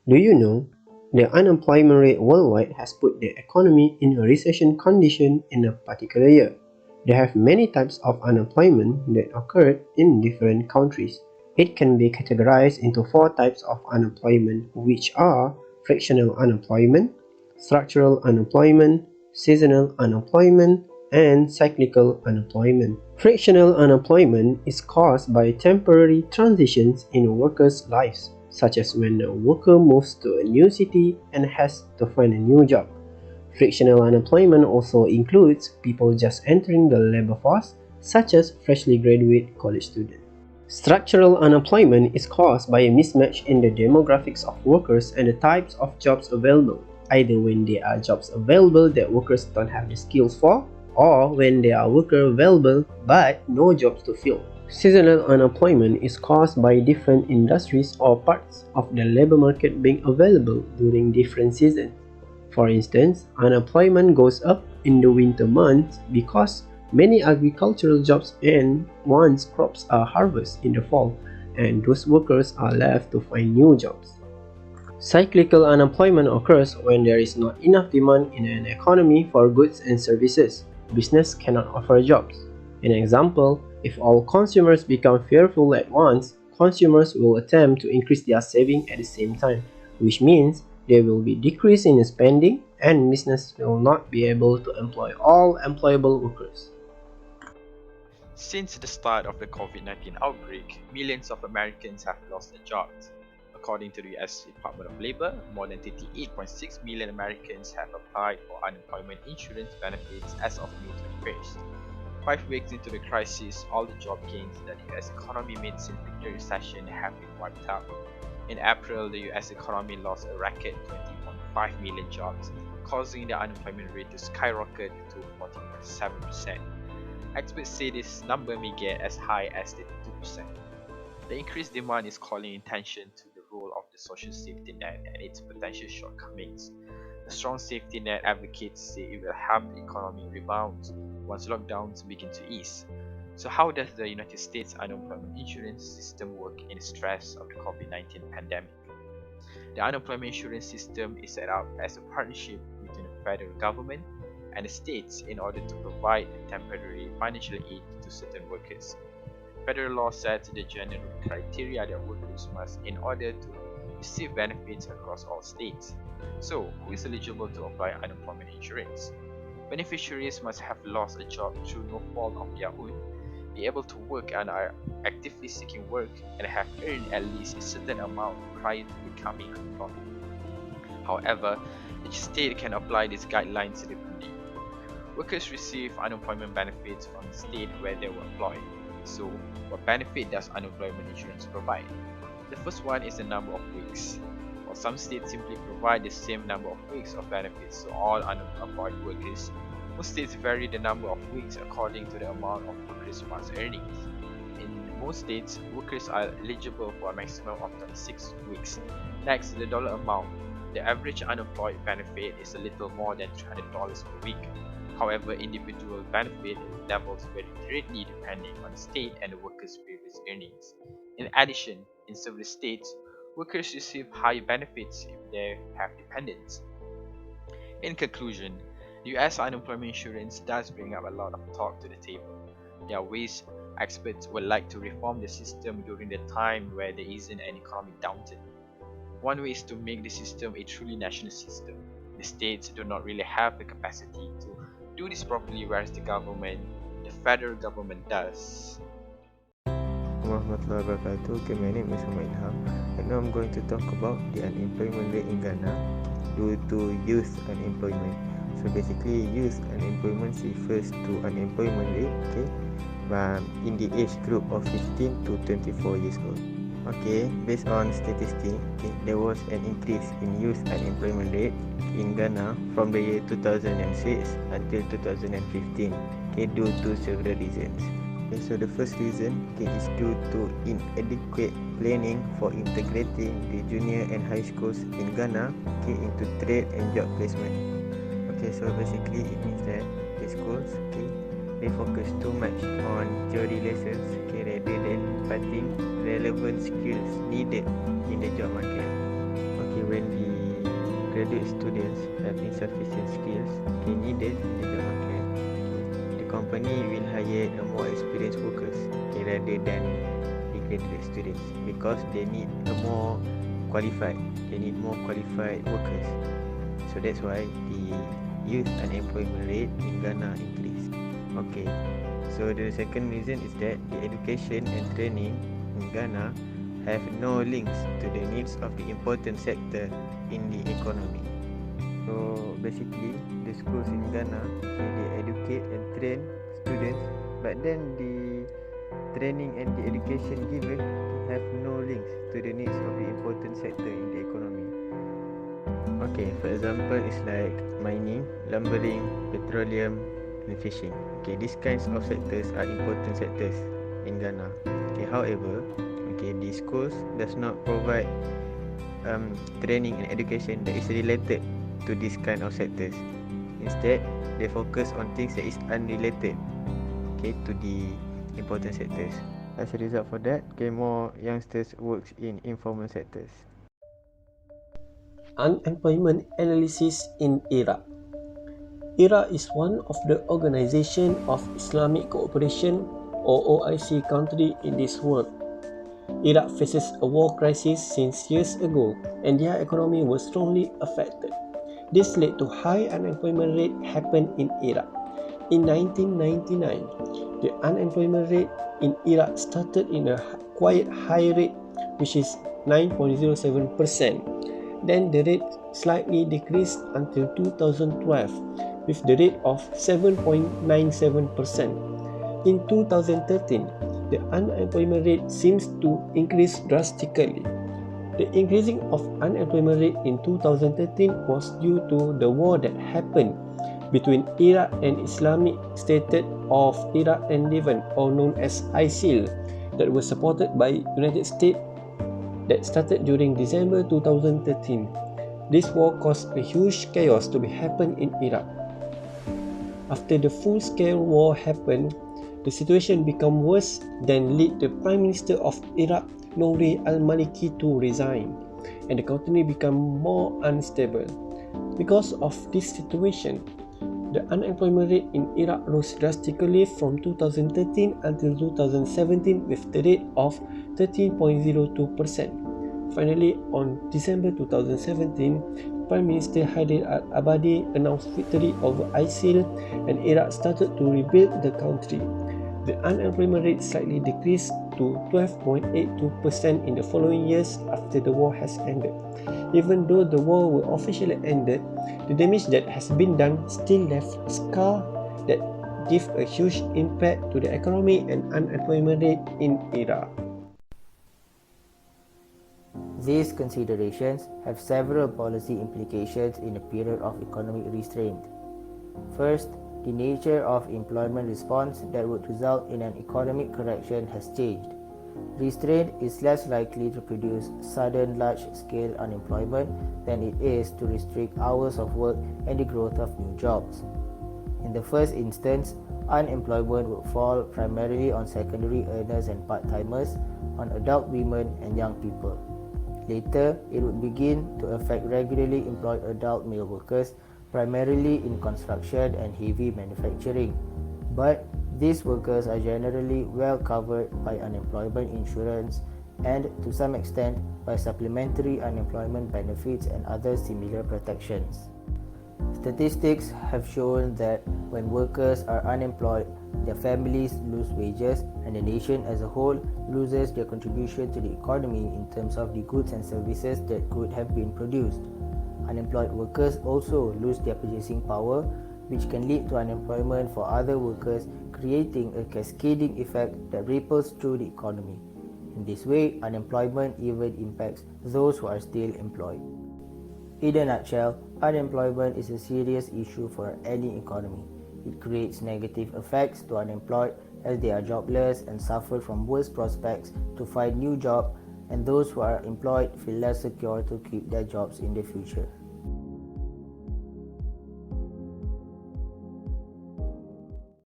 Do you know the unemployment rate worldwide has put the economy in a recession condition in a particular year? There have many types of unemployment that occurred in different countries. It can be categorized into four types of unemployment, which are fractional unemployment, structural unemployment, seasonal unemployment, and cyclical unemployment. Fractional unemployment is caused by temporary transitions in workers' lives, such as when a worker moves to a new city and has to find a new job. Fractional unemployment also includes people just entering the labor force, such as freshly graduate college students. Structural unemployment is caused by a mismatch in the demographics of workers and the types of jobs available, either when there are jobs available that workers don't have the skills for, or when there are workers available but no jobs to fill. Seasonal unemployment is caused by different industries or parts of the labor market being available during different seasons. For instance, unemployment goes up in the winter months because many agricultural jobs end once crops are harvested in the fall, and those workers are left to find new jobs. Cyclical unemployment occurs when there is not enough demand in an economy for goods and services. Business cannot offer jobs. An example, if all consumers become fearful at once, consumers will attempt to increase their saving at the same time, which means there will be decrease in spending and business will not be able to employ all employable workers. Since the start of the COVID-19 outbreak, millions of Americans have lost their jobs. According to the US Department of Labor, more than 38.6 million Americans have applied for unemployment insurance benefits as of May 21st. 5 weeks into the crisis, all the job gains that the US economy made since the Great Recession have been wiped out. In April, the US economy lost a record 20.5 million jobs, causing the unemployment rate to skyrocket to 14.7%. Experts say this number may get as high as 32%. The increased demand is calling attention to the role of the social safety net and its potential shortcomings. The strong safety net advocates say it will help the economy rebound once lockdowns begin to ease. So how does the United States unemployment insurance system work in the stress of the COVID-19 pandemic? The unemployment insurance system is set up as a partnership between the federal government and the states in order to provide temporary financial aid to certain workers. Federal law sets the general criteria that workers must in order to receive benefits across all states. So, who is eligible to apply unemployment insurance? Beneficiaries must have lost a job through no fault of their own, be able to work and are actively seeking work, and have earned at least a certain amount prior to becoming unemployed. However, each state can apply these guidelines differently. Workers receive unemployment benefits from the state where they were employed. So, what benefit does unemployment insurance provide? The first one is the number of weeks. While some states simply provide the same number of weeks of benefits to all unemployed workers, most states vary the number of weeks according to the amount of workers' past earnings. In most states, workers are eligible for a maximum of 26 weeks. Next, the dollar amount. The average unemployed benefit is a little more than $300 per week. However, individual benefit levels vary greatly depending on the state and the worker's previous earnings. In addition, in several states, workers receive higher benefits if they have dependents. In conclusion, the US unemployment insurance does bring up a lot of talk to the table. There are ways experts would like to reform the system during the time where there isn't an economic downturn. One way is to make the system a truly national system. The states do not really have the capacity to do this properly, whereas the federal government does. Warahmatullahi wabarakatuh. Okay, my name is Eilham, and now I'm going to talk about the unemployment rate in Ghana due to youth unemployment. So basically, youth unemployment refers to unemployment rate, in the age group of 15 to 24 years old. Okay, based on statistics, there was an increase in youth unemployment rate in Ghana from the year 2006 until 2015, due to several reasons. So the first reason is due to inadequate planning for integrating the junior and high schools in Ghana into trade and job placement. So basically it means that the schools they focus too much on theory lessons rather than imparting relevant skills needed in the job market. When graduate students have insufficient skills needed in the job market, the company will hire a more experienced workers rather than the graduate students, because they need more qualified workers. So that's why the youth unemployment rate in Ghana increased. Okay, so the second reason is that the education and training in Ghana have no links to the needs of the important sector in the economy. So basically, the schools in Ghana, they educate and train students, but then the training and the education given have no links to the needs of the important sector in the economy. Okay, for example, it's like mining, lumbering, petroleum, and fishing. Okay, these kinds of sectors are important sectors in Ghana. Okay, however, the schools does not provide training and education that is related to this kind of sectors. Instead, they focus on things that is unrelated, to the important sectors. As a result for that, more youngsters works in informal sectors. Unemployment analysis in Iraq. Iraq is one of the Organization of Islamic Cooperation or OIC country in this world. Iraq faces a war crisis since years ago, and their economy was strongly affected. This led to high unemployment rate happened in Iraq. In 1999, the unemployment rate in Iraq started in a quite high rate, which is 9.07%. Then the rate slightly decreased until 2012 with the rate of 7.97%. In 2013, the unemployment rate seems to increase drastically. The increasing of unemployment rate in 2013 was due to the war that happened between Iraq and Islamic State of Iraq and Levant, or known as ISIL, that was supported by United States, that started during December 2013. This war caused a huge chaos to be happen in Iraq. After the full-scale war happened, the situation became worse, then led the Prime Minister of Iraq, Nouri al-Maliki, to resign, and the country became more unstable. Because of this situation, the unemployment rate in Iraq rose drastically from 2013 until 2017 with the rate of 13.02%. Finally, on December 2017, Prime Minister Haider al-Abadi announced victory over ISIL and Iraq started to rebuild the country. The unemployment rate slightly decreased to 12.82% in the following years after the war has ended. Even though the war was officially ended, the damage that has been done still left scars that give a huge impact to the economy and unemployment rate in Iraq. These considerations have several policy implications in a period of economic restraint. First, the nature of employment response that would result in an economic correction has changed. Restraint is less likely to produce sudden large-scale unemployment than it is to restrict hours of work and the growth of new jobs. In the first instance, unemployment would fall primarily on secondary earners and part-timers, on adult women and young people. Later, it would begin to affect regularly employed adult male workers, primarily in construction and heavy manufacturing. But these workers are generally well covered by unemployment insurance and, to some extent, by supplementary unemployment benefits and other similar protections. Statistics have shown that when workers are unemployed, their families lose wages and the nation as a whole loses their contribution to the economy in terms of the goods and services that could have been produced. Unemployed workers also lose their purchasing power, which can lead to unemployment for other workers, creating a cascading effect that ripples through the economy. In this way, unemployment even impacts those who are still employed. In a nutshell, unemployment is a serious issue for any economy. It creates negative effects to unemployed as they are jobless and suffer from worse prospects to find new jobs, and those who are employed feel less secure to keep their jobs in the future.